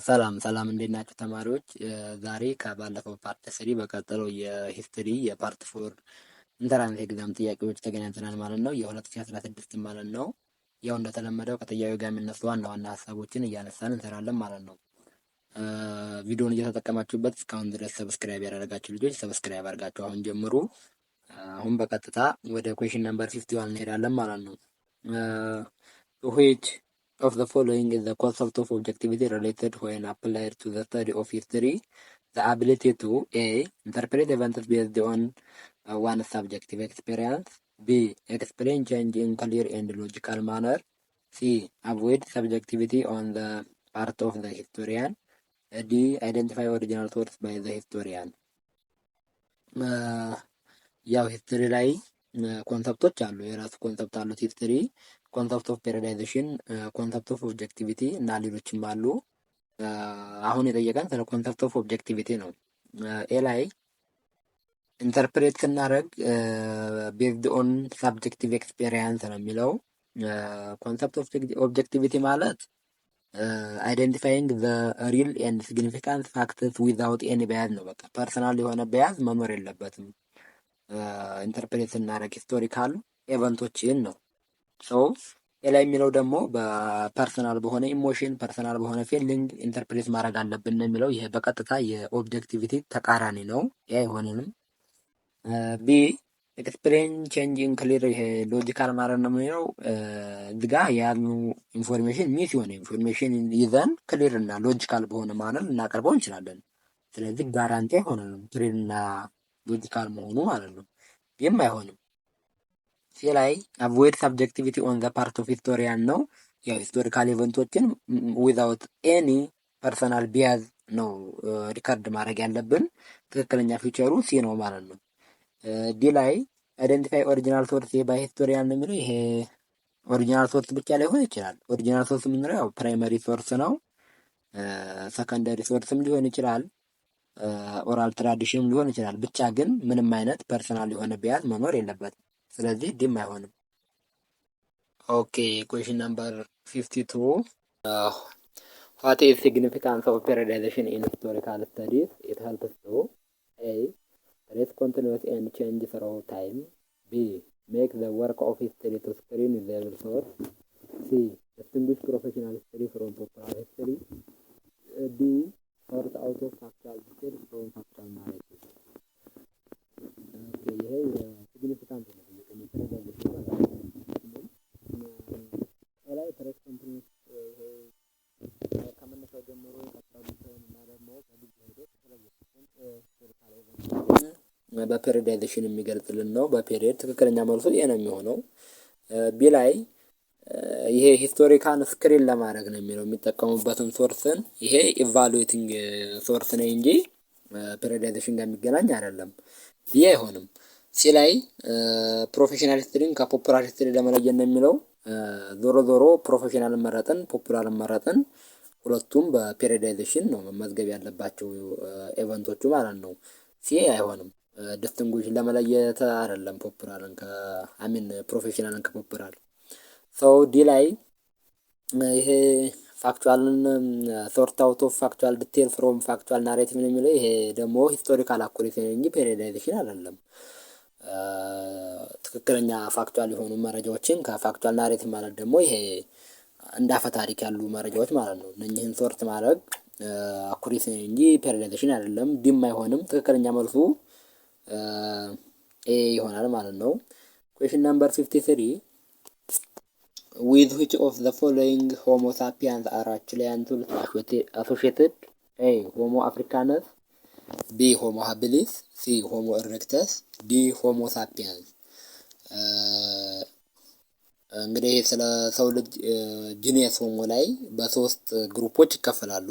ሰላም ሰላም እንዴት ናችሁ ተማሪዎች? ዛሬ ከባለፈው ፓርት ስሪ በቀጠለው የሂስትሪ የፓርት ፎር ኢንተራንስ ኤግዛም ጥያቄዎች ተገናኝተናል ማለት ነው። የ2016 ማለት ነው። ያው እንደተለመደው ከጥያቄው ጋር የሚነሱ ዋና ዋና ሀሳቦችን እያነሳን እንሰራለን ማለት ነው። ቪዲዮውን እየተጠቀማችሁበት እስካሁን ድረስ ሰብስክራይብ ያደረጋችሁ ልጆች ሰብስክራይብ አድርጋችሁ አሁን ጀምሩ። አሁን በቀጥታ ወደ ኩዌሽን ነምበር 51 እንሄዳለን ማለት ነው። which of the following is the concept of objectivity related when applied to the study of history? The ability to A. Interpret events based on one's subjective experience. B. Explain change in clear and logical manner. C. Avoid subjectivity on the part of the historian. D. Identify original source by the historian. ያው ሂስትሪ ላይ ኮንሰፕቶች አሉ። የራሱ ኮንሰፕት አሉት ሂስትሪ። ኮንሰፕት ኦፍ ፔሪዳይዜሽን፣ ኮንሰፕት ኦፍ ኦብጀክቲቪቲ እና ሌሎችም አሉ። አሁን የጠየቀን ስለ ኮንሰፕት ኦፍ ኦብጀክቲቪቲ ነው። ኤ ላይ ኢንተርፕሬት ስናደርግ ቤዝድ ኦን ሳብጀክቲቭ ኤክስፔሪንስ ነው የሚለው። ኮንሰፕት ኦፍ ኦብጀክቲቪቲ ማለት አይደንቲፋይንግ ዘ ሪል ኤንድ ሲግኒፊካንት ፋክትስ ዊዛውት ኤኒ በያዝ ነው። በቃ ፐርሰናል የሆነ በያዝ መኖር የለበትም። ኢንተርፕሬት ስናደርግ ሂስቶሪካል ኤቨንቶችን ነው። ሰው ሌላ የሚለው ደግሞ በፐርሰናል በሆነ ኢሞሽን ፐርሰናል በሆነ ፊሊንግ ኢንተርፕሬት ማድረግ አለብን ነው የሚለው። ይሄ በቀጥታ የኦብጀክቲቪቲ ተቃራኒ ነው። ያ አይሆንንም። ቢ ኤክስፕሌን ቼንጅን ክሊር፣ ይሄ ሎጂካል ማለት ነው የሚለው። እዚጋ ያሉ ኢንፎርሜሽን ሚስ የሆነ ኢንፎርሜሽን ይዘን ክሊር እና ሎጂካል በሆነ ማለት ልናቀርበው እንችላለን። ስለዚህ ጋራንቲ አይሆንንም ክሊር እና ሎጂካል መሆኑ ማለት ነው። ይህም አይሆንም። ሲ ላይ አቮይድ ሳብጀክቲቪቲ ኦን ዘ ፓርት ኦፍ ሂስቶሪያን ነው። ያው ሂስቶሪካል ኢቨንቶችን ዊዛውት ኤኒ ፐርሰናል ቢያዝ ነው ሪከርድ ማድረግ ያለብን። ትክክለኛ ፊቸሩ ሲ ነው ማለት ነው። ዲ ላይ አይደንቲፋይ ኦሪጂናል ሶርስ ባይ ሂስቶሪያን ነው የሚለው። ይሄ ኦሪጂናል ሶርስ ብቻ ላይሆን ይችላል። ኦሪጂናል ሶርስ የምንለው ያው ፕራይመሪ ሶርስ ነው። ሰከንደሪ ሶርስም ሊሆን ይችላል። ኦራል ትራዲሽንም ሊሆን ይችላል። ብቻ ግን ምንም አይነት ፐርሰናል የሆነ ቢያዝ መኖር የለበትም። ስለዚህ ዲም አይሆንም። ኦኬ ኩዌሽን ነምበር 52 what is significance of periodization in historical studies? It helps to A. Trace continuous and change through time. B. Make the work of history to screen the source. C. Distinguish professional history from popular history. D. Sort out of factual details from factual narrative. ይሄ ሲግኒፊካንት ነው። ላይ ትሬስ ኮንቲኒስ ከመነሻው ጀምሮ የቀጠሉትን እና ደግሞ በጊዜ ሂደት በፔሪዳይዜሽን የሚገልጽልን ነው። በፔሪድ ትክክለኛ መልሱ ይሄ ነው የሚሆነው። ቢ ላይ ይሄ ሂስቶሪካን ስክሪን ለማድረግ ነው የሚለው የሚጠቀሙበትን ሶርስን። ይሄ ኢቫሉዌቲንግ ሶርስ ነው እንጂ ፔሪዳይዜሽን ጋር የሚገናኝ አይደለም። ይሄ አይሆንም። ሲ ላይ ፕሮፌሽናል ሂስትሪን ከፖፑላር ሂስትሪ ለመለየት ነው የሚለው። ዞሮ ዞሮ ፕሮፌሽናል መረጥን ፖፑላር መረጥን ሁለቱም በፔሪዳይዜሽን ነው መመዝገብ ያለባቸው ኤቨንቶቹ ማለት ነው። ሲ አይሆንም። ዲስቲንጉሽ ለመለየት አይደለም ፖፑላርን ከአሚን ፕሮፌሽናልን ከፖፑላር። ሰው ዲ ላይ ይሄ ፋክቹዋልን ሶርት አውት ኦፍ ፋክቹዋል ዲቴል ፍሮም ፋክቹዋል ናሬቲቭ ነው የሚለው። ይሄ ደግሞ ሂስቶሪካል አኩሬሲ ነው እንጂ ፔሪዳይዜሽን አይደለም። ትክክለኛ ፋክቹዋል የሆኑ መረጃዎችን ከፋክቹዋል ናሬቲቭ ማለት ደግሞ ይሄ እንዳፈ ታሪክ ያሉ መረጃዎች ማለት ነው። እነኚህን ሶርት ማድረግ አኩሬሲ ነው እንጂ ፔሪዳይዜሽን አይደለም። ዲም አይሆንም። ትክክለኛ መልሱ ኤ ይሆናል ማለት ነው። ኩዌሽን ነምበር 53 with which of the following homo sapiens are Chilean tools associated? A. Homo africanus. B. Homo habilis. C. Homo erectus. D. Homo sapiens. እንግዲህ ስለ ሰው ልጅ ጂኒየስ ሆሞ ላይ በሶስት ግሩፖች ይከፈላሉ።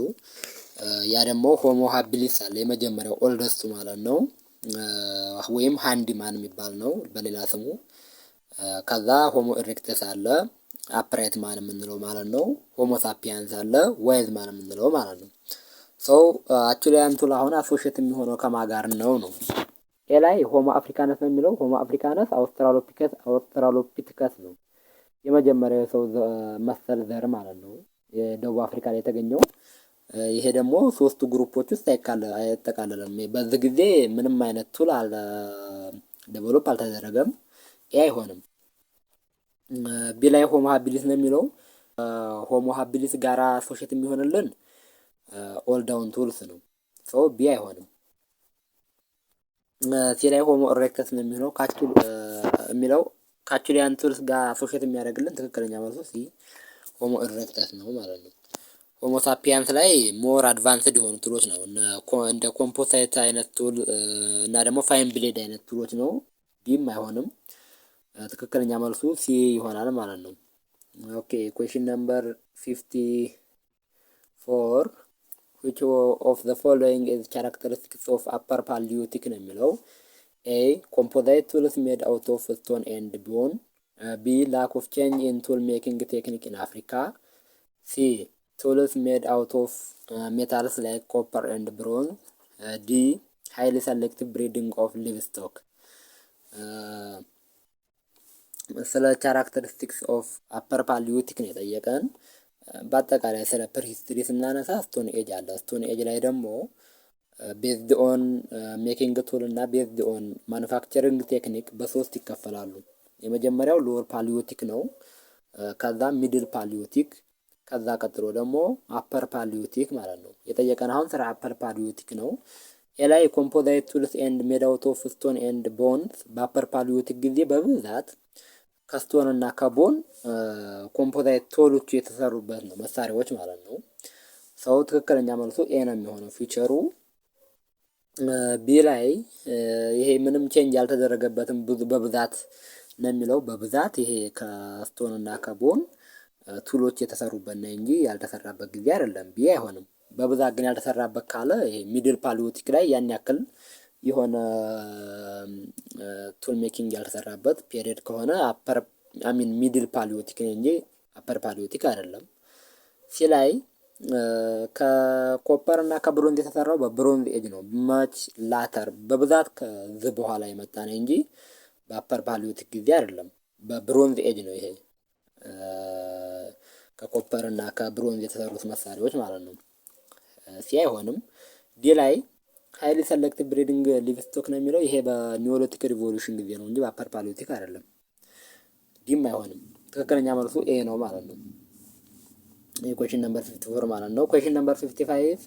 ያ ደግሞ ሆሞ ሃቢሊስ አለ የመጀመሪያው ኦልደስቱ ማለት ነው፣ ወይም ሃንዲማን የሚባል ነው በሌላ ስሙ። ከዛ ሆሞ ኤሬክተስ አለ አፕራይት ማን የምንለው ማለት ነው። ሆሞ ሳፒያንስ አለ ዋይዝ ማን የምንለው ማለት ነው። ሰው አክቹሊ አንቱላ አሁን አሶሺየት የሚሆነው ከማጋር ነው። ኤ ላይ ሆሞ አፍሪካነስ ነው የሚለው። ሆሞ አፍሪካነስ አውስትራሎፒቲከስ ነው የመጀመሪያው ሰው መሰል ዘር ማለት ነው። የደቡብ አፍሪካ ላይ የተገኘው ይሄ ደግሞ ሶስቱ ግሩፖች ውስጥ አይጠቃለልም። በዚህ ጊዜ ምንም አይነት ቱል ዴቨሎፕ አልተደረገም። ኤ አይሆንም። ቢ ላይ ሆሞ ሃቢሊስ ነው የሚለው ሆሞ ሃቢሊስ ጋራ አሶሼት የሚሆንልን ኦል ዳውን ቱልስ ነው። ሶ ቢ አይሆንም። ሲ ላይ ሆሞ ኢሬክተስ ነው የሚሆነው የሚለው ካቹሊያን ቱልስ ጋር አሶሼት የሚያደርግልን ትክክለኛ መልሱ ሲ ሆሞ ኢሬክተስ ነው ማለት ነው። ሆሞ ሳፒያንስ ላይ ሞር አድቫንስድ የሆኑ ቱሎች ነው እንደ ኮምፖሳይት አይነት ቱል እና ደግሞ ፋይን ብሌድ አይነት ቱሎች ነው። ቢም አይሆንም። ትክክለኛ መልሱ ሲ ይሆናል ማለት ነው። ኦኬ ኩዌሽን ነምበር 54 which of the following is characteristics of upper Paleolithic ነው የሚለው A composite tools made out of stone and bone, B lack of change in tool making technique in Africa, C tools made out of metals like copper and bronze, D highly selective breeding of livestock. ስለ ካራክተሪስቲክስ ኦፍ አፐር ፓሊዮቲክ ነው የጠየቀን። በአጠቃላይ ስለ ፕሪሂስትሪ ስናነሳ ስቶን ኤጅ አለ። ስቶን ኤጅ ላይ ደግሞ ቤዝድ ኦን ሜኪንግ ቱል እና ቤዝድ ኦን ማኑፋክቸሪንግ ቴክኒክ በሶስት ይከፈላሉ። የመጀመሪያው ሎወር ፓሊዮቲክ ነው። ከዛ ሚድል ፓሊዮቲክ፣ ከዛ ቀጥሎ ደግሞ አፐር ፓሊዮቲክ ማለት ነው። የጠየቀን አሁን ስለ አፐር ፓሊዮቲክ ነው። ኤላይ ኮምፖዛይት ቱልስ ኤንድ ሜድ አውት ኦፍ ስቶን ኤንድ ቦንስ በአፐር ፓሊዮቲክ ጊዜ በብዛት ከስቶን እና ከቦን ኮምፖዛይት ቶሎቹ የተሰሩበት ነው መሳሪያዎች ማለት ነው። ሰው ትክክለኛ መልሶ ኤ ነው የሚሆነው ፊቸሩ። ቢ ላይ ይሄ ምንም ቼንጅ ያልተደረገበትም በብዛት ነው የሚለው በብዛት ይሄ ከስቶን እና ከቦን ቱሎች የተሰሩበት ነው እንጂ ያልተሰራበት ጊዜ አይደለም። ቢ አይሆንም። በብዛት ግን ያልተሰራበት ካለ ይሄ ሚድል ፓሊዮቲክ ላይ ያን ያክል የሆነ ቱል ሜኪንግ ያልተሰራበት ፔሪየድ ከሆነ ሚድል ፓሊዮቲክ ነው እንጂ አፐር ፓሊዮቲክ አይደለም። ሲ ላይ ከኮፐር እና ከብሮንዝ የተሰራው በብሮንዝ ኤጅ ነው። ማች ላተር በብዛት ከዚህ በኋላ የመጣ ነው እንጂ በአፐር ፓሊዮቲክ ጊዜ አይደለም። በብሮንዝ ኤጅ ነው ይሄ ከኮፐር እና ከብሮንዝ የተሰሩት መሳሪያዎች ማለት ነው። ሲ አይሆንም። ዲ ላይ ሃይሊ ሰሌክቲቭ ብሪዲንግ ሊቭስቶክ ነው የሚለው ይሄ በኒዮሊቲክ ሪቮሉሽን ጊዜ ነው እንጂ በአፐር ፓሊዮቲክ አይደለም። ዲም አይሆንም። ትክክለኛ መልሱ ኤ ነው ማለት ነው። ይሄ ኩዌሽን ነምበር 54 ማለት ነው። ኩዌሽን ነምበር 55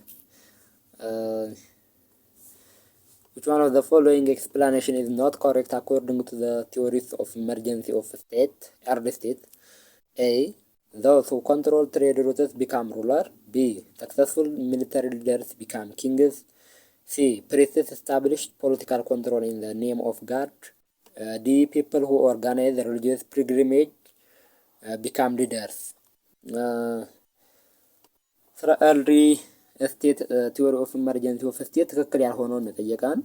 which one of the following explanation is not correct according to the theories of emergency of early state? A those who control trade routes become ruler. B successful military leaders become kings. C priests established political control in the name of God. D people who organize religious pilgrimage become leaders. ስለ ኤርሊ ስቴት ቲዎሪ ኦፍ ኢመርጀንሲ ኦፍ ስቴት ትክክል ያልሆነውን ነው የጠየቀን።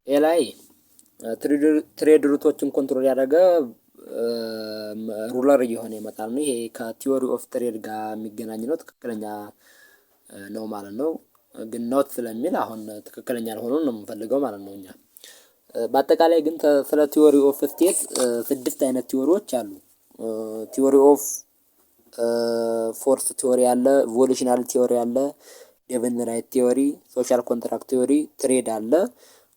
ኤ ላይ ትሬድ ሩቶችን ኮንትሮል ያደረገ ሩለር እየሆነ ይመጣል ነው። ይሄ ከቲዎሪ ኦፍ ትሬድ ጋር የሚገናኝ ነው። ትክክለኛ ነው ማለት ነው። ግን ኖት ስለሚል አሁን ትክክለኛ ያልሆነውን ነው የምንፈልገው ማለት ነው እኛ። በአጠቃላይ ግን ስለ ቲዎሪ ኦፍ ስቴት 6 አይነት ቲዎሪዎች አሉ። ቲዎሪ ኦፍ ፎርስ ቲዎሪ አለ፣ ኢቮሉሽናል ቲዎሪ አለ፣ ዴቨን ራይት ቲዎሪ፣ ሶሻል ኮንትራክት ቲዎሪ፣ ትሬድ አለ፣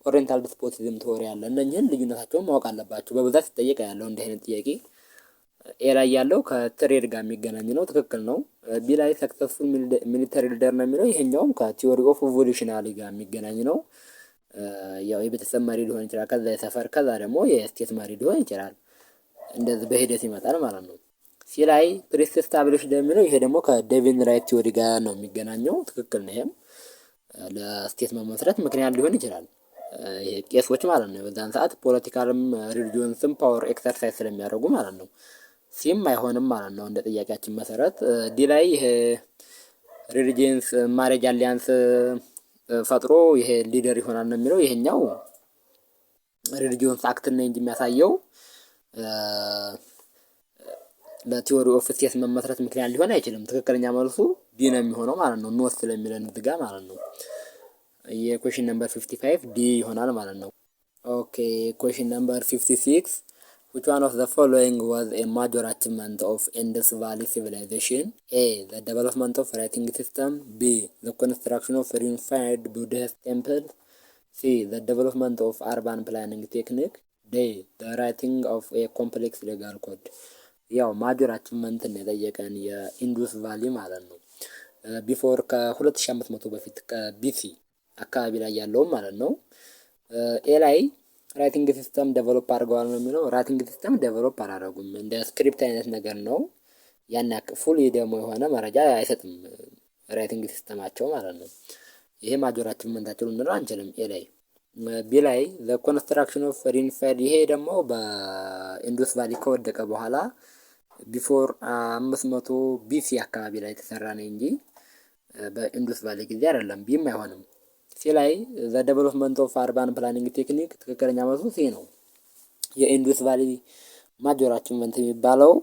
ኦሪየንታል ዲስፖቲዝም ቲዎሪ አለ። እነኚህን ልዩነታቸውን ማወቅ አለባቸው። በብዛት ሲጠየቅ ያለው እንዲህ አይነት ጥያቄ። ኤ ላይ ያለው ከትሬድ ጋር የሚገናኝ ነው፣ ትክክል ነው። ቢ ላይ ሰክሰስፉል ሚሊተሪ ሊደር ነው የሚለው ይሄኛውም ከቲዎሪ ኦፍ ኢቮሉሽናሊ ጋር የሚገናኝ ነው። ያው የቤተሰብ መሪ ሊሆን ይችላል፣ ከዛ የሰፈር፣ ከዛ ደግሞ የስቴት መሪ ሊሆን ይችላል። እንደዚህ በሂደት ይመጣል ማለት ነው። ሲ ላይ ፕሪስት ስታብሊሽ የሚለው ይሄ ደግሞ ከዴቪን ራይት ቲዎሪ ጋር ነው የሚገናኘው፣ ትክክል ነው። ይሄም ለስቴት መመስረት ምክንያት ሊሆን ይችላል። ይሄ ቄሶች ማለት ነው በዛን ሰዓት ፖለቲካልም ሪሊጂዮንስም ፓወር ኤክሰርሳይዝ ስለሚያደርጉ ማለት ነው። ሲም አይሆንም ማለት ነው እንደ ጥያቄያችን መሰረት። ዲ ላይ ይሄ ሪሊጂየንስ ማሬጅ አሊያንስ ፈጥሮ ይሄ ሊደር ይሆናል ነው የሚለው ይሄኛው ሪሊጂዮንስ አክት ነው እንጂ የሚያሳየው ለቲዎሪ ኦፍ ስቴት መመስረት ምክንያት ሊሆን አይችልም። ትክክለኛ መልሱ ዲ ነው የሚሆነው ማለት ነው። ኖት ስለሚለን እዚህ ጋር ማለት ነው። የኩዌሽን ነምበር 55 ዲ ይሆናል ማለት ነው። ኦኬ ኩዌሽን ነምበር 56 Which one of the following was a major achievement of Indus Valley Civilization? A. The development of writing system. B. The construction of unified Buddhist temple. C. The development of urban planning technique. D. The writing of a complex legal code. ያው ማጆር አቺቭመንት የጠየቀን የኢንዱስ ቫሊ ማለት ነው። ቢፎር ከ2500 በፊት ከቢሲ አካባቢ ላይ ያለውም ማለት ነው። ኤ ላይ ራይቲንግ ሲስተም ዴቨሎፕ አድርገዋል ነው የሚለው። ራይቲንግ ሲስተም ዴቨሎፕ አላደረጉም። እንደ ስክሪፕት አይነት ነገር ነው። ያን ያክል ፉል ደግሞ የሆነ መረጃ አይሰጥም ራይቲንግ ሲስተማቸው ማለት ነው። ይሄ ማጆር አቺቭመንታቸው ልንለው አንችልም። ኤ ላይ ቢ ላይ ዘ ኮንስትራክሽን ኦፍ ሪንፋይድ ይሄ ደግሞ በኢንዱስ ቫሊ ከወደቀ በኋላ ቢፎር 500 ቢሲ አካባቢ ላይ የተሰራ ነው እንጂ በኢንዱስ ቫሊ ጊዜ አይደለም። ቢም አይሆንም። ሲ ላይ ዘ ዴቨሎፕመንት ኦፍ አርባን ፕላኒንግ ቴክኒክ ትክክለኛ መልሱ ሲ ነው። የኢንዱስ ቫሊ ማጆር አቺቭመንት የሚባለው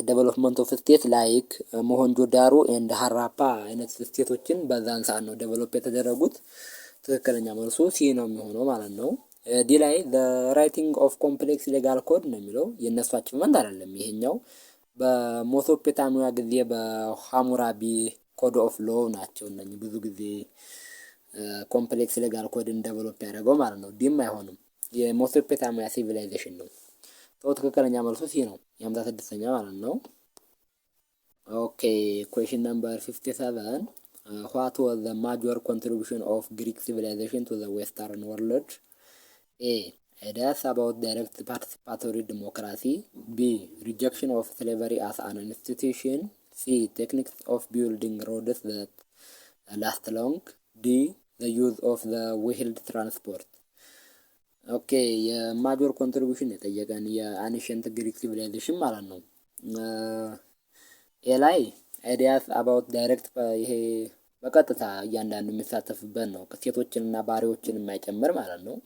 ዴቨሎፕመንት ኦፍ ስቴት ላይክ ሞሆንጆ ዳሮ ኤንድ ሀራፓ አይነት ስቴቶችን በዛን ሰዓት ነው ዴቨሎፕ የተደረጉት። ትክክለኛ መልሱ ሲ ነው የሚሆነው ማለት ነው። ዲ ላይ ዘ ራይቲንግ ኦፍ ኮምፕሌክስ ሌጋል ኮድ ነው የሚለው። የእነሱ አቺቭመንት አይደለም ይሄኛው። በሜሶፖታሚያ ጊዜ በሐሙራቢ ኮድ ኦፍ ሎው ናቸው እነኚህ ብዙ ጊዜ ኮምፕሌክስ ሌጋል ኮድን ዴቨሎፕ ያደረገው ማለት ነው። ዲም አይሆንም። የሜሶፖታሚያ ሲቪላይዜሽን ነው። ትክክለኛ መልሱ ሲ ነው። የ56ኛ ማለት ነው። ኦኬ ኩዌስችን ነምበር 57 what was the major contribution of Greek civilization to the Western world? A. Ideas about direct participatory democracy. B. Rejection of slavery as an institution. C. Techniques of building roads that last long. D. The use of the wheeled transport. ኦኬ የማጆር ኮንትሪቢዩሽን የጠየቀን የአንሸንት ግሪክ ሲቪላይዜሽን ማለት ነው። ኤ ላይ አይዲያስ አባውት ዳይሬክት ይሄ በቀጥታ እያንዳንዱ የሚሳተፍበት ነው። ሴቶችንና ባሪዎችን የማይጨምር ማለት ነው።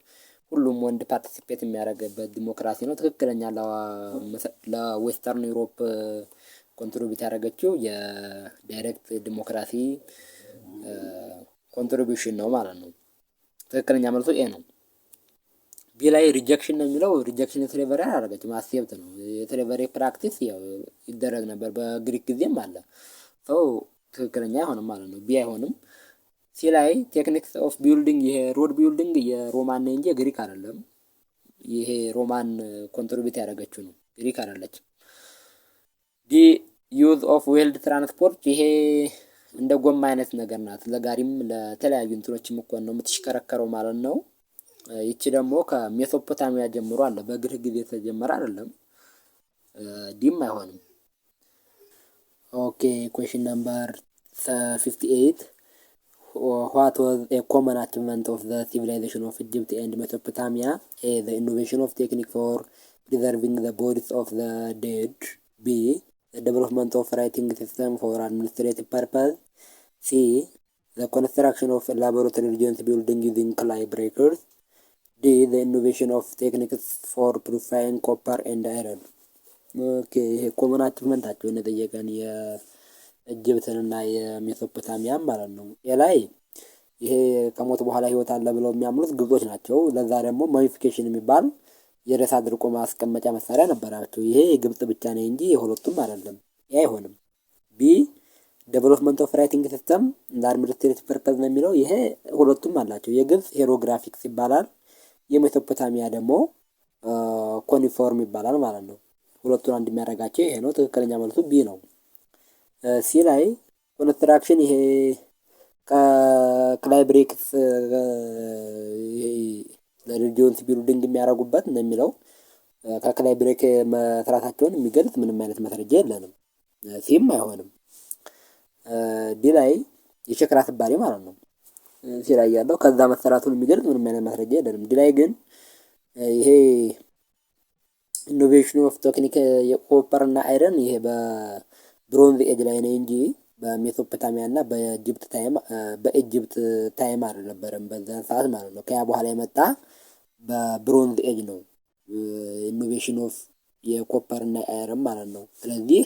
ሁሉም ወንድ ፓርቲሲፔት የሚያደርግበት ዲሞክራሲ ነው። ትክክለኛ ለዌስተርን ዩሮፕ ኮንትሪቢዩት ያደረገችው የዳይሬክት ዲሞክራሲ ኮንትሪቢዩሽን ነው ማለት ነው። ትክክለኛ መልሶ ኤ ነው። ቢ ላይ ሪጀክሽን ነው የሚለው። ሪጀክሽን የስሌቨሪ አላደረገችም፣ አክሴፕት ነው። የስሌቨሪ ፕራክቲስ ያው ይደረግ ነበር በግሪክ ጊዜም አለ። ሰው ትክክለኛ አይሆንም ማለት ነው። ቢ አይሆንም። ሲ ላይ ቴክኒክስ ኦፍ ቢልዲንግ ይሄ ሮድ ቢልዲንግ የሮማን ነው እንጂ ግሪክ አይደለም። ይሄ ሮማን ኮንትሪቢዩት ያደረገችው ነው፣ ግሪክ አይደለችም። ዲ ዩዝ ኦፍ ዌልድ ትራንስፖርት ይሄ እንደ ጎማ አይነት ነገር ናት። ለጋሪም ለተለያዩ እንትኖችም እኮ ነው የምትሽከረከረው ማለት ነው። ይቺ ደግሞ ከሜሶፖታሚያ ጀምሮ አለ፣ በግሪክ ጊዜ የተጀመረ አይደለም። ዲም አይሆንም። ኦኬ ኩዌስችን ነምበር 58 what was a common achievement of the civilization of Egypt and Mesopotamia? A. The innovation of technique for preserving the bodies of the dead. B. The development of writing system for administrative purpose. C. The construction of laboratory reagents building using clay breakers. D. The innovation of techniques for purifying copper and iron. ኦኬ ይሄ ኮመን አቺቭመንታቸውን የጠየቀን የኢጅፕትንና የሜሶፖታሚያ ማለት ነው። ላይ ይሄ ከሞት በኋላ ህይወት አለ ብለው የሚያምኑት ግብጾች ናቸው። ለዛ ደግሞ ማሚፊኬሽን የሚባል የሬሳ አድርቆ ማስቀመጫ መሳሪያ ነበራቸው። ይሄ የግብጽ ብቻ ነው እንጂ የሁለቱም አይደለም። ይሄ አይሆንም። ቢ ዴቨሎፕመንት ኦፍ ራይቲንግ ሲስተም ለአድሚኒስትሬቲቭ ፐርፐዝ ነው የሚለው። ይሄ ሁለቱም አላቸው። የግብጽ ሄሮግራፊክስ ይባላል፣ የሜሶፖታሚያ ደግሞ ኮኒፎርም ይባላል ማለት ነው። ሁለቱን አንድ የሚያደርጋቸው ይሄ ነው። ትክክለኛ መልሱ ቢ ነው። ሲ ላይ ኮንስትራክሽን ይሄ ከክላይ ብሬክስ ለሪጂዮንስ ቢልዲንግ የሚያደርጉበት ነው የሚለው። ከክላይ ብሬክ መስራታቸውን የሚገልጽ ምንም አይነት ማስረጃ የለንም። ሲም አይሆንም። ዲ ላይ የሸክላ ስባሪ ማለት ነው። ሲ ላይ ያለው ከዛ መሰራቱን የሚገልጽ ምንም አይነት ማስረጃ የለንም። ዲ ላይ ግን ይሄ ኢኖቬሽን ኦፍ ቴክኒክ የኮፐር እና አይረን ይሄ በብሮንዝ ኤጅ ላይ ነው እንጂ በሜሶፖታሚያ እና በኢጅፕት ታይም አልነበረም በዛ ሰዓት ማለት ነው። ከያ በኋላ የመጣ በብሮንዝ ኤጅ ነው ኢኖቬሽን ኦፍ የኮፐር እና አይረን ማለት ነው። ስለዚህ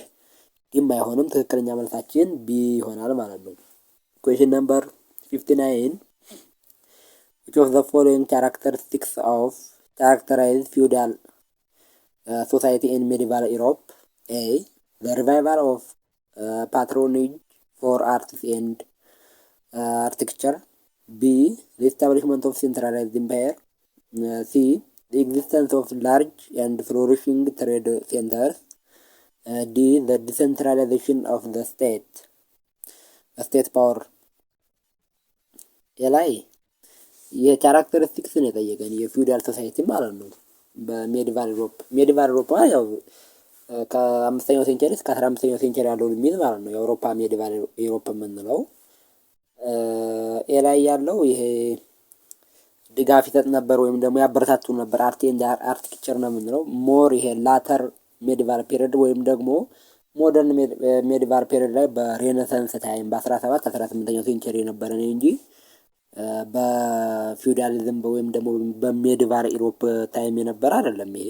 ዲም አይሆንም። ትክክለኛ መልሳችን ቢ ይሆናል ማለት ነው። ኩዌስችን ነምበር 59 which of the following characteristics of characterize feudal society in medieval Europe? A. The revival of patronage for arts and architecture. B. The establishment of centralized empire. C. The existence of large and flourishing trade centers. D. The decentralization of the state power. የላይ የካራክተሪስቲክስ ነው የጠየቀን የፊውዳል ሶሳይቲ ማለት ነው። በሜዲቫል ዩሮፕ ያው ከ5ኛው ሴንቸሪ እስከ 15ኛው ሴንቸሪ ያለውን የሚል ማለት ነው። የአውሮፓ ሜዲቫል ዩሮፕ የምንለው ላይ ያለው ይሄ ድጋፍ ይሰጥ ነበር ወይም ደግሞ ያበረታቱ ነበር። አርት ኤንድ አርኪቴክቸር ነው የምንለው። ሞር ይሄ ላተር ሜዲቫል ፔሪድ ወይም ደግሞ ሞደርን ሜዲቫል ፔሪድ ላይ በሬኔሳንስ ታይም በ17 18ኛው ሴንቸሪ የነበረ ነው እንጂ በፊውዳሊዝም ወይም ደግሞ በሜዲቫል ኢሮፕ ታይም የነበረ አይደለም። ይሄ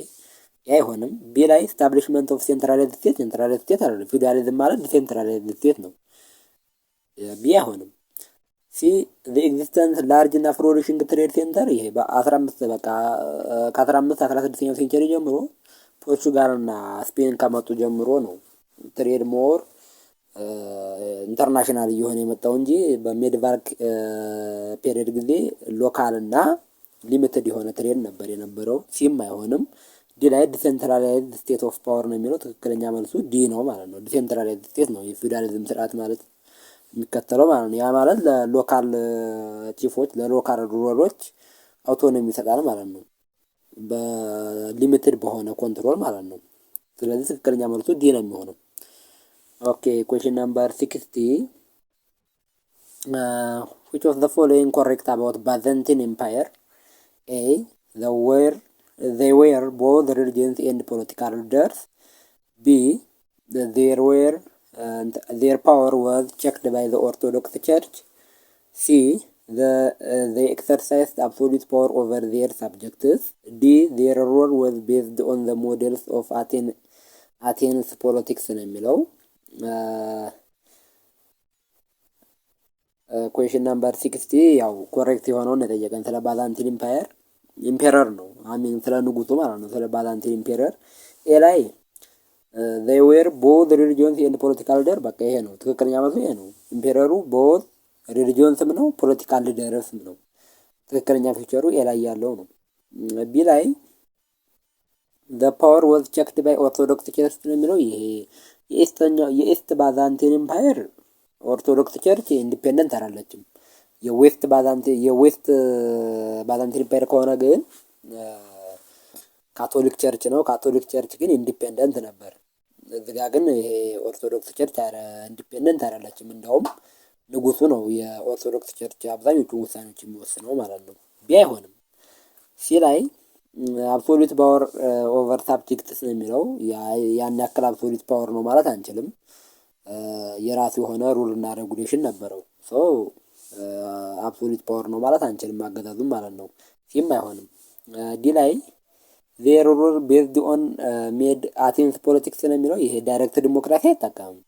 አይሆንም። ቢ ላይ ስታብሊሽመንት ኦፍ ሴንትራላይዝድ ስቴት አይደለም። ፊውዳሊዝም ማለት ዲሴንትራላይዝድ ስቴት ነው። ቢ አይሆንም። ሲ ዘ ኤግዚስተንስ ላርጅ እና ፍሎሪሽንግ ትሬድ ሴንተር ይሄ በ15 በቃ ከ15 16ኛው ሴንቸሪ ጀምሮ ፖርቹጋል እና ስፔን ከመጡ ጀምሮ ነው ትሬድ ሞር ኢንተርናሽናል እየሆነ የመጣው እንጂ በሜዲቫል ፔሪድ ጊዜ ሎካል እና ሊሚትድ የሆነ ትሬድ ነበር የነበረው። ሲም አይሆንም። ዲ ላይ ዲሴንትራላይዝድ ስቴት ኦፍ ፓወር ነው የሚለው ትክክለኛ መልሱ ዲ ነው ማለት ነው። ዲሴንትራላይዝድ ስቴት ነው የፊውዳሊዝም ስርዓት ማለት የሚከተለው ማለት ነው። ያ ማለት ለሎካል ቺፎች ለሎካል ሩለሮች አውቶኖሚ ይሰጣል ማለት ነው፣ በሊሚትድ በሆነ ኮንትሮል ማለት ነው። ስለዚህ ትክክለኛ መልሱ ዲ ነው የሚሆነው። ኦኬ question number 60 which of the following correct about Byzantine Empire? A. They were both religious and political leaders. B. Their power was checked by the Orthodox Church. C. They exercised absolute power over their subjects. D. Their rule was based on the models of Athens politics ነው የሚለው። ኩዌሽን ነምበር 60 ያው ኮሬክት የሆነውን የጠየቀን ስለ ባዛንቲን ኢምፔረር ነው። አሚን ስለ ንጉሱ ማለት ነው። ስለ ባዛንቲን ኢምፔረር ኤ ላይ they were both religions and political leader በቃ ይሄ ነው ትክክለኛ መልሱ ይሄ ነው። ኢምፔረሩ both religionsም ነው ፖለቲካል ሊደርስም ነው። ትክክለኛ ፊቸሩ ኤ ላይ ያለው ነው። ቢ ላይ the power was checked by Orthodox Church ነው የሚለው ይሄ የኢስት ባዛንቲን ኢምፓየር ኦርቶዶክስ ቸርች ኢንዲፔንደንት አይደለችም። የዌስት ባዛንቲን ኢምፓየር ከሆነ ግን ካቶሊክ ቸርች ነው። ካቶሊክ ቸርች ግን ኢንዲፔንደንት ነበር። እዚህ ጋር ግን ይሄ ኦርቶዶክስ ቸርች ኢንዲፔንደንት አይደለችም። እንደውም ንጉሱ ነው የኦርቶዶክስ ቸርች አብዛኞቹ ውሳኔዎች የሚወስነው ማለት ነው። ቢ አይሆንም። ሲ ላይ አብሶሉት ፓወር ኦቨር ሳብጀክትስ ነው የሚለው ያን ያክል አብሶሉት ፓወር ነው ማለት አንችልም። የራሱ የሆነ ሩል እና ሬጉሌሽን ነበረው። ሶ አብሶሉት ፓወር ነው ማለት አንችልም አገዛዙም ማለት ነው። ሲም አይሆንም። ዲ ላይ ዜር ሩል ቤዝድ ኦን ሜድ አቴንስ ፖለቲክስ ነው የሚለው ይሄ ዳይሬክት ዲሞክራሲ አይጠቀምም።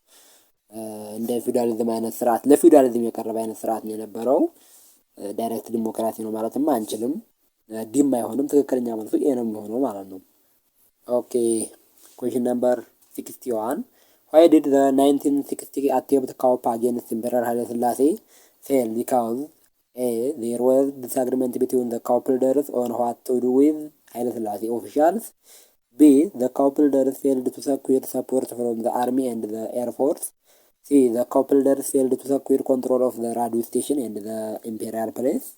እንደ ፊውዳሊዝም አይነት ስርዓት ለፊውዳሊዝም የቀረበ አይነት ስርዓት ነው የነበረው። ዳይሬክት ዲሞክራሲ ነው ማለትም አንችልም። ዲም አይሆንም። ትክክለኛ መልሱ ኤ ነው የሚሆነው ማለት ነው። ኦኬ question number 61 why did the 1960 attempt coup against Emperor Haile Selassie fail? Because A. There was disagreement between the coup leaders on what to do with Haile Selassie officials. B. The coup leaders failed to secure support from the army and the air force. C. The coup leaders failed to secure control of the radio station and the imperial palace.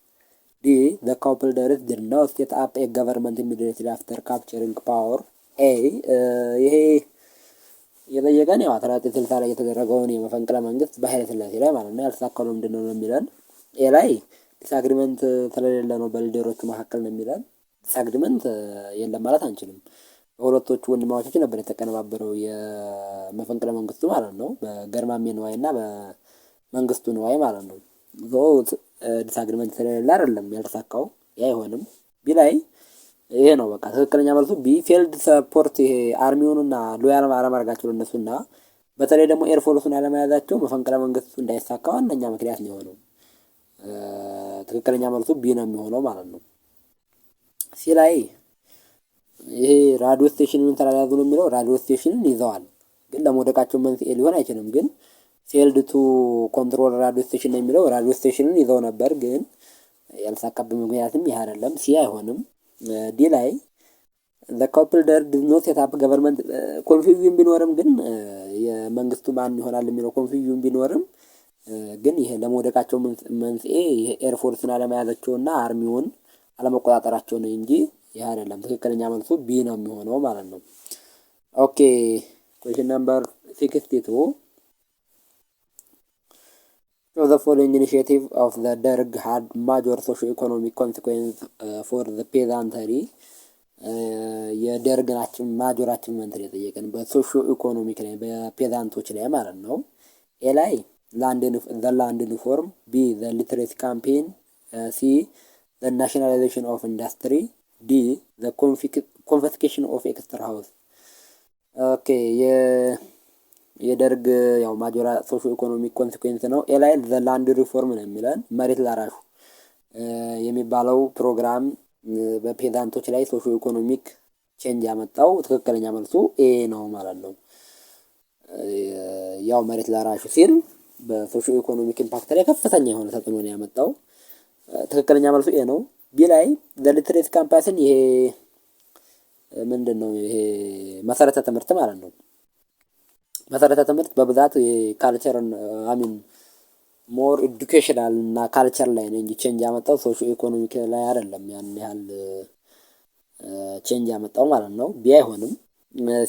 D. The coup leaders did not set up a government immediately after capturing power. A. ይሄ የጠየቀን ያው 1960 ላይ የተደረገውን የመፈንቅለ መንግስት በኃይለ ሥላሴ ላይ ማለት ነው ያልተሳካው ምንድን ነው የሚለን። ኤ ላይ ዲስአግሪመንት ስለሌለ ነው በሊደሮቹ መካከል ነው የሚለን። ዲስአግሪመንት የለም ማለት አንችልም። በሁለቶቹ ወንድማማቾች ነበር የተቀነባበረው የመፈንቅለ መንግስቱ ማለት ነው፣ በገርማሜ ንዋይ እና በመንግስቱ ንዋይ ማለት ነው። ዲስአግሪመንት ስለሌለ አይደለም ያልተሳካው። ያ አይሆንም። ቢ ላይ ይሄ ነው በቃ ትክክለኛ መልሱ ቢ። ፌልድ ሰፖርት ይሄ አርሚውንና ሎያል አለማድረጋቸው ለነሱና በተለይ ደግሞ ኤርፎርሱን አለመያዛቸው መፈንቅለ መንግስቱ እንዳይሳካ ዋነኛ ምክንያት ነው የሆነው። ትክክለኛ መልሱ ቢ ነው የሚሆነው ማለት ነው። ሲ ላይ ይሄ ራዲዮ ስቴሽንን ተላላዙ ነው የሚለው ራዲዮ ስቴሽንን ይዘዋል፣ ግን ለመውደቃቸው መንስኤ ሊሆን አይችልም። ግን ፌልድ ቱ ኮንትሮል ራዲዮ ስቴሽን ነው የሚለው ራዲዮ ስቴሽንን ይዘው ነበር፣ ግን ያልሳካበት ምክንያትም ይህ አይደለም። ሲ አይሆንም። ዲ ላይ ዘ ካፕል ደር ዲድ ኖት ሴት አፕ ገቨርንመንት ኮንፊውዥን ቢኖርም ግን የመንግስቱ ማን ይሆናል የሚለው ኮንፊውዥን ቢኖርም ግን ይሄ ለመውደቃቸው መንስኤ ይሄ ኤርፎርስን አለመያዛቸውና አርሚውን አለመቆጣጠራቸው ነው እንጂ ይህ አይደለም። ትክክለኛ መልሱ ቢ ነው የሚሆነው ማለት ነው። ኦኬ ኩዌሽን ነምበር 62 So the following initiative of the Derg had major socio-economic consequence for the peasantry. የደርግ ናችን ማጆር አቺቭመንት ነው የጠየቀን በሶሾ ኢኮኖሚክ ላይ በፔዛንቶች ላይ ማለት ነው። ኤ ላይ ላንድ ሪፎርም፣ ቢ ዘ ሊትሬሲ ካምፔን፣ ሲ ዘ ናሽናላይዜሽን ኦፍ ኢንዱስትሪ፣ ዲ ዘ ኮንፊስኬሽን ኦፍ ኤክስትራ ሃውስ። ኦኬ የደርግ ያው ማጆራ ሶሾ ኢኮኖሚክ ኮንሲኩዌንስ ነው። ኤ ላይ ዘ ላንድ ሪፎርም ነው የሚለን መሬት ላራሹ የሚባለው ፕሮግራም በፔዛንቶች ላይ ሶሾ ኢኮኖሚክ ቼንጅ ያመጣው ትክክለኛ መልሱ ኤ ነው ማለት ነው። ያው መሬት ላራሹ ሲል በሶሾ ኢኮኖሚክ ኢምፓክት ላይ ከፍተኛ የሆነ ተጽዕኖ ነው ያመጣው። ትክክለኛ መልሱ ኤ ነው። ቢ ላይ ዘ ሊትሬሲ ካምፓስን ይሄ ምንድን ነው? ይሄ መሰረተ ትምህርት ማለት ነው። መሰረተ ትምህርት በብዛት የካልቸርን አሚን ሞር ኤዱኬሽናል እና ካልቸር ላይ ነው እንጂ ቼንጅ ያመጣው ሶሾ ኢኮኖሚክ ላይ አይደለም ያን ያህል ቼንጅ ያመጣው ማለት ነው። ቢ አይሆንም።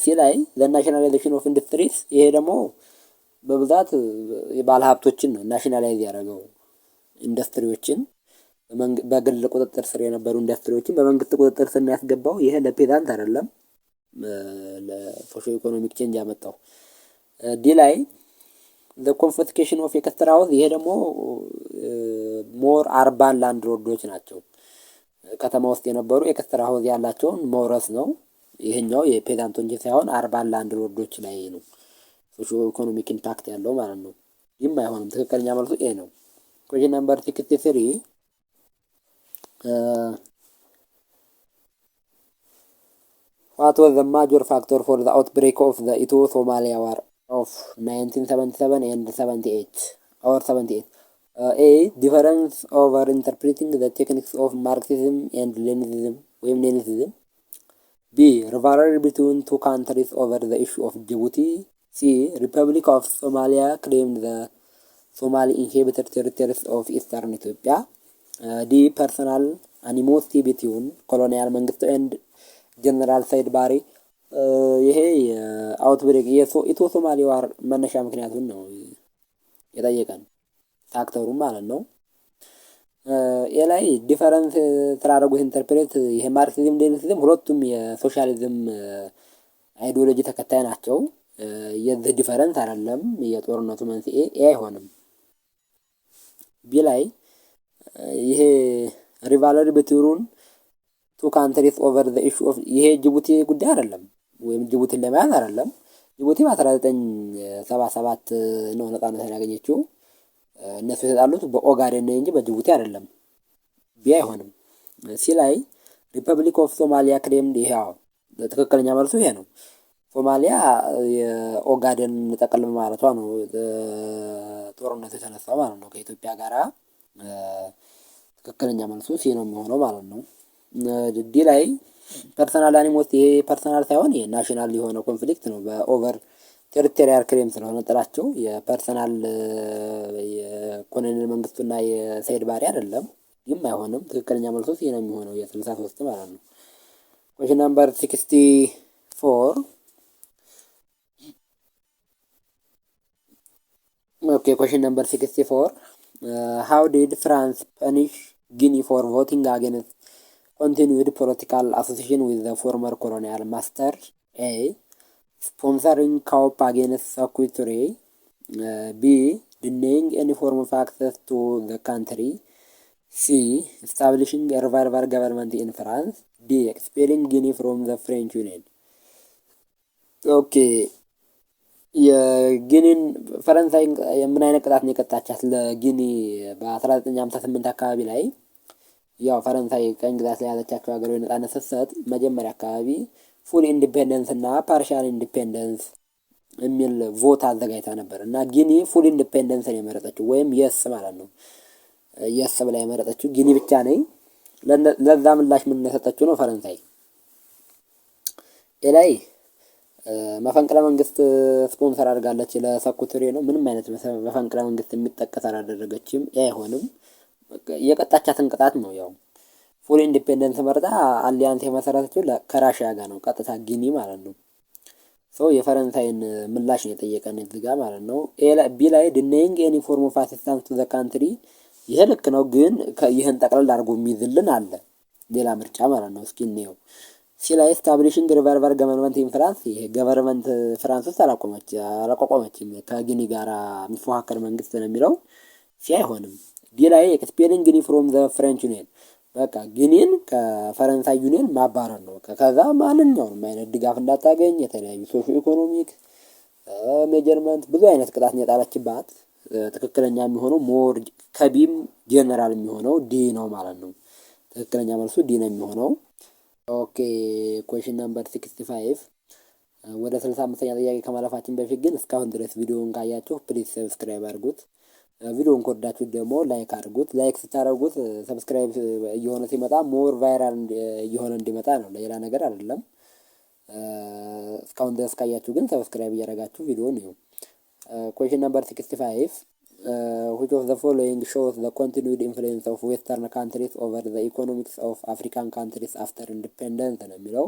ሲ ላይ ዘ ናሽናላይዜሽን ኦፍ ኢንዱስትሪስ ይሄ ደግሞ በብዛት የባለ ሀብቶችን ነው ናሽናላይዝ ያደረገው። ኢንዱስትሪዎችን በግል ቁጥጥር ስር የነበሩ ኢንዱስትሪዎችን በመንግስት ቁጥጥር ስር ያስገባው ይሄ ለፔዛንት አይደለም ለሶሾ ኢኮኖሚክ ቼንጅ ያመጣው። ዲ ላይ ዘ ኮንፊስኬሽን ኦፍ ኤክስትራ ሃውስ ይሄ ደግሞ ሞር አርባን ላንድ ሎርዶች ናቸው። ከተማ ውስጥ የነበሩ ኤክስትራ ሃውስ ያላቸውን መውረስ ነው። ይሄኛው የፔዛንቶች ሳይሆን አርባን ላንድ ሎርዶች ላይ ነው ሶሾ ኢኮኖሚክ ኢምፓክት ያለው ማለት ነው። ይህም አይሆንም። ትክክለኛ መልሱ ኤ ነው። ኩዌሽን ነምበር 63 what was the major factor for the outbreak of the Ethio-Somalia War of 1977 and 78 or 78? A. Difference over interpreting the techniques of Marxism and Leninism. B. Rivalry between two countries over the issue of Djibouti. C. Republic of Somalia claimed the Somali inhabited territories of Eastern Ethiopia. D. Personal animosity between colonial Mengistu and ጀነራል ሰይድ ባሬ። ይሄ አውትብሬክ የኢትዮ ሶማሌ ዋር መነሻ ምክንያቱን ነው የጠየቀን ፋክተሩ ማለት ነው። ኤ ላይ ዲፈረንስ ተራረጉት ኢንተርፕሬት ይሄ ማርክሲዝም ሌኒኒዝም ሁለቱም የሶሻሊዝም አይዲዮሎጂ ተከታይ ናቸው። የዚህ ዲፈረንስ አይደለም የጦርነቱ መንስኤ ኤ አይሆንም። ቢ ላይ ይሄ ሪቫለሪ በትሩን ቱ ካንትሪስ ኦቨር ዘ ኢሹ ኦፍ ይሄ ጅቡቲ ጉዳይ አይደለም ወይም ጅቡቲን ለመያዝ አይደለም። ጅቡቲ በ1977 ነው ነፃነትን ያገኘችው። እነሱ የተጣሉት በኦጋዴን ነው እንጂ በጅቡቲ አይደለም። ቢ አይሆንም። ሲ ላይ ሪፐብሊክ ኦፍ ሶማሊያ ክሌምድ ይሄ ትክክለኛ መልሱ ይሄ ነው። ሶማሊያ የኦጋዴን ጠቅልል ማለቷ ነው ጦርነቱ የተነሳው ማለት ነው ከኢትዮጵያ ጋራ። ትክክለኛ መልሱ ሲ ነው የሚሆነው ማለት ነው። ዲ ላይ ፐርሰናል አኒሞስ ይሄ ፐርሰናል ሳይሆን ይሄ ናሽናል የሆነ ኮንፍሊክት ነው። በኦቨር ቴሪቶሪያል ክሌም ስለሆነ ጥላቸው የፐርሰናል የኮሎኔል መንግስቱና የሰይድ ባሬ አይደለም። ይህም አይሆንም። ትክክለኛ መልሱ ይሄ ነው የሚሆነው የ63 ማለት ነው። ኩዌሽን ነምበር 64 ኦኬ ኩዌሽን ነምበር 64 how did France punish Guinea for voting against continued political association with the former colonial master? A. Sponsoring coup against Secretary. B. Denying any form of access to the country. C. Establishing a revival government in France. D. Expelling Guinea from the French Union. Okay. የጊኒን ፈረንሳይ የምን አይነት ቅጣት ነው የቀጣቻት ለጊኒ በ1958 አካባቢ ላይ ያው ፈረንሳይ ቀኝ ግዛት ላይ ያዘቻቸው ሀገሮች ነጻነት ስትሰጥ መጀመሪያ አካባቢ ፉል ኢንዲፔንደንስ እና ፓርሻል ኢንዲፔንደንስ የሚል ቮት አዘጋጅታ ነበር እና ጊኒ ፉል ኢንዲፔንደንስን የመረጠችው ወይም የስ ማለት ነው። የስ ብላ የመረጠችው ጊኒ ብቻ ነኝ። ለዛ ምላሽ ምን የሰጠችው ነው ፈረንሳይ ላይ መፈንቅለ መንግስት ስፖንሰር አድርጋለች። ለሰኩትሬ ነው ምንም አይነት መፈንቅለ መንግስት የሚጠቀስ አላደረገችም። አይሆንም የቀጣቻትን ቅጣት ነው። ያው ፉል ኢንዲፔንደንስ መርጣ አሊያንስ የመሰረተችው ከራሽያ ጋር ነው፣ ቀጥታ ጊኒ ማለት ነው። ሰው የፈረንሳይን ምላሽ ነው የጠየቀን እዚህ ጋር ማለት ነው። ቢ ላይ ዲናይንግ ኤኒ ፎርም ኦፍ አሲስታንስ ቱ ዘ ካንትሪ፣ ይሄ ልክ ነው፣ ግን ይህን ጠቅለል አድርጎ የሚይዝልን አለ ሌላ ምርጫ ማለት ነው። እስኪ እንየው። ሲ ላይ ስታብሊሽንግ ሪቨርቨር ገቨርንመንት ኢን ፍራንስ፣ ይሄ ገቨርንመንት ፍራንስ ውስጥ አላቋቋመችም፣ ከጊኒ ጋር የሚፎካከር መንግስት ነው የሚለው። ሲ አይሆንም። ዲ ላይ ኤክስፔሊንግ ጊኒ ፍሮም ዘ ፍሬንች ዩኒየን፣ በቃ ጊኒን ከፈረንሳይ ዩኒየን ማባረር ነው። ከዛ ማንኛውንም አይነት ድጋፍ እንዳታገኝ የተለያዩ ሶሾ ኢኮኖሚክ ሜጀርመንት ብዙ አይነት ቅጣት የጣለችባት። ትክክለኛ የሚሆነው ሞር ከቢም ጄኔራል የሚሆነው ዲ ነው ማለት ነው። ትክክለኛ መልሱ ዲ ነው የሚሆነው። ኦኬ ኩዌሽን ነምበር 65 ወደ 65ኛ ጥያቄ ከማለፋችን በፊት ግን እስካሁን ድረስ ቪዲዮውን ካያችሁ ፕሊዝ ሰብስክራይብ አድርጉት። ቪዲዮውን ከወዳችሁት ደግሞ ላይክ አድርጉት። ላይክ ስታደርጉት ሰብስክራይብ እየሆነ ሲመጣ ሞር ቫይራል እየሆነ እንዲመጣ ነው፣ ለሌላ ነገር አይደለም። እስካሁን ድረስ ካያችሁ ግን ሰብስክራይብ እያደረጋችሁ ቪዲዮውን እዩ። ኩዌሽን ነምበር 65 which of the following shows the continued influence of western countries over the economics of African countries after independence ነው የሚለው።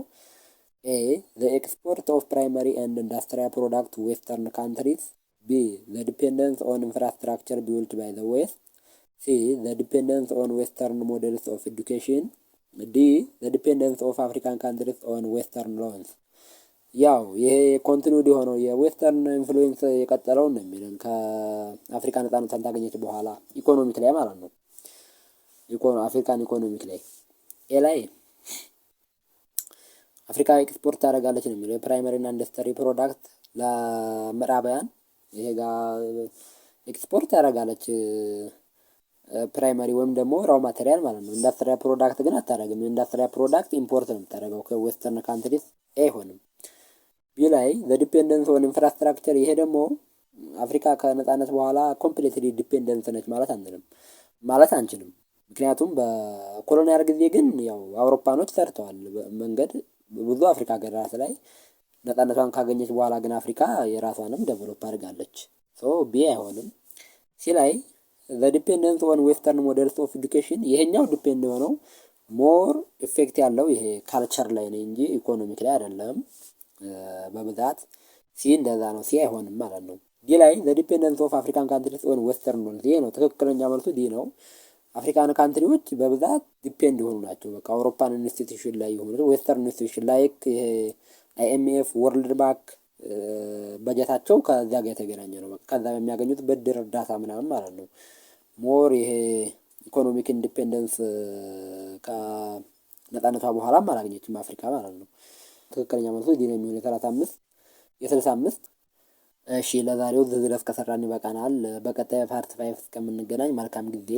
A. the export of primary and industrial product to western countries. B. the dependence on infrastructure built by the West. C. the dependence on western models of education. D. the dependence of African countries on western loans. ያው ይሄ ኮንቲኒውድ የሆነው የዌስተርን ኢንፍሉዌንስ የቀጠለው ነው የሚለን ከአፍሪካ ነጻነቷን ካገኘች በኋላ ኢኮኖሚክ ላይ ማለት ነው። አፍሪካን ኢኮኖሚክ ላይ ኤ ላይ አፍሪካ ኤክስፖርት ታደርጋለች ነው የሚለው። የፕራይመሪ እና ኢንዱስትሪ ፕሮዳክት ለምዕራባውያን ይሄ ጋር ኤክስፖርት ታደርጋለች ፕራይመሪ ወይም ደግሞ ራው ማቴሪያል ማለት ነው። ኢንዱስትሪያል ፕሮዳክት ግን አታደርግም። ኢንዱስትሪያል ፕሮዳክት ኢምፖርት ነው የምታደርገው ከዌስተርን ካንትሪስ። አይሆንም። ቢ ላይ ዲፔንደንስ ኦን ኢንፍራስትራክቸር፣ ይሄ ደግሞ አፍሪካ ከነጻነት በኋላ ኮምፕሊትሊ ዲፔንደንስ ነች ማለት አንችልም። ምክንያቱም በኮሎኒያል ጊዜ ግን ያው አውሮፓኖች ሰርተዋል መንገድ ብዙ አፍሪካ ሀገራት ላይ። ነጻነቷን ካገኘች በኋላ ግን አፍሪካ የራሷንም ዴቨሎፕ አድርጋለች። ሶ ቢ አይሆንም። ሲ ላይ ዲፔንደንስ ኦን ዌስተርን ሞዴልስ ኦፍ ኤዱኬሽን፣ ይሄኛው ዲፔንድ የሆነው ሞር ኢፌክት ያለው ይሄ ካልቸር ላይ ነው እንጂ ኢኮኖሚክ ላይ አይደለም በብዛት። ሲ እንደዛ ነው። ሲ አይሆንም ማለት ነው። ዲ ላይ ዲፔንደንስ ኦፍ አፍሪካን ካንትሪስ ኦን ዌስተርን ሎንስ፣ ይሄ ነው ትክክለኛ መልሱ ዲ ነው። አፍሪካን ካንትሪዎች በብዛት ዲፔንድ የሆኑ ናቸው። በቃ አውሮፓን ኢንስቲትዩሽን ላይ የሆኑ ዌስተርን ኢንስቲትዩሽን ላይክ ይሄ አይኤምኤፍ፣ ወርልድ ባንክ በጀታቸው ከዚያ ጋር የተገናኘ ነው። በቃ ከዛ በሚያገኙት ብድር እርዳታ ምናምን ማለት ነው። ሞር ይሄ ኢኮኖሚክ ኢንዲፔንደንስ ከነጻነቷ በኋላም አላገኘችም አፍሪካ ማለት ነው። ትክክለኛ መልሶ ዲ ነው የሚሆነው። የ65 እሺ፣ ለዛሬው እዚህ ድረስ ከሰራን ይበቃናል። በቀጣይ ፓርት 5 እስከምንገናኝ መልካም ጊዜ።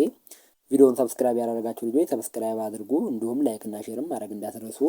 ቪዲዮውን ሰብስክራይብ ያደረጋችሁ ልጆች ሰብስክራይብ አድርጉ፣ እንዲሁም ላይክ እና ሼርም ማድረግ እንዳትረሱ።